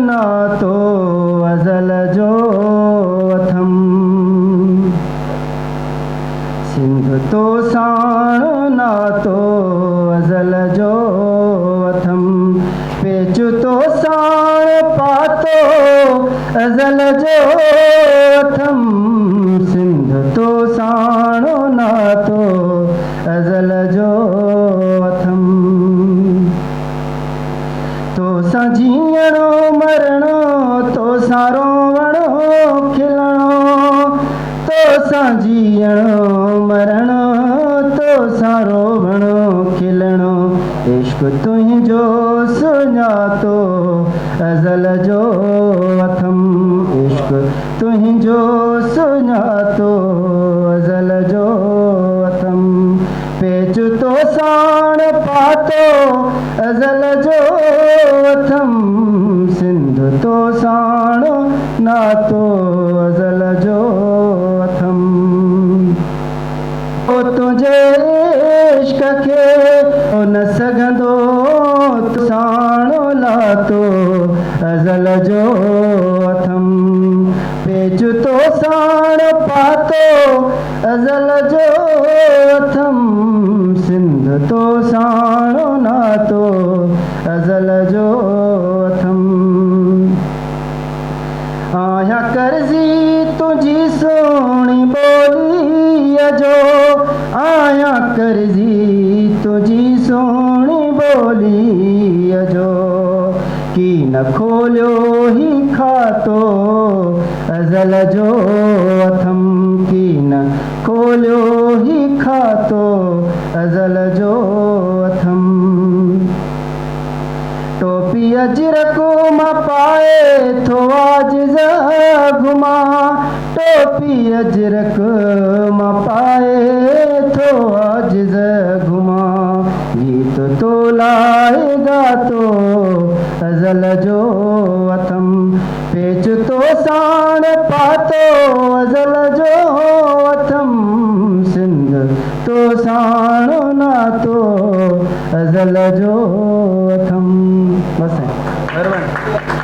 ना तो अज़ल जो अथम सिंध तो साण ना तो अज़ल जो अथम पेच तो साण पातो अज़ल जो अथम सिंध तो साण ना तो अज़ल जो अथम तो सा जीअणो मरणो तो सा रोवणो खिलणो तो सा जीअणो मरणो तो सा रोवणो खिलणो इश्क तुंहिंजो सुञातो अज़ल जो अथम इश्क तुंहिंजो सुञातो अज़ल जो अथम पेच तो साण पातो अज़ल जो अथम सिंध तो साण नातो अज़ल जो अथम ओ तुझे इश्क खे न सघंदो साण लातो अज़ल जो अथम पेच तो साण पातो अज़ल जो अथम सिंध तो साण नातो अज़ल जो अथम आया कर्ज़ी तुझी सोणी ॿोलीअ जो आया कर्ज़ी तुझी सोणी ॿोलीअ जो की न खोलियो ही खातो अज़ल जो अथम की न खोलियो ही खातो अज़ल जो अथम टोपी अजरक मां पाए थो आजिज़ घुमा टोपी अजरक मां पाए थो आजिज़ घुमा गीत तो लाए गातो अज़ल जो अथम पेच तो साण पातो अज़ल जो अथम सिंध तो साण नातो अज़ल जो अथम बस है।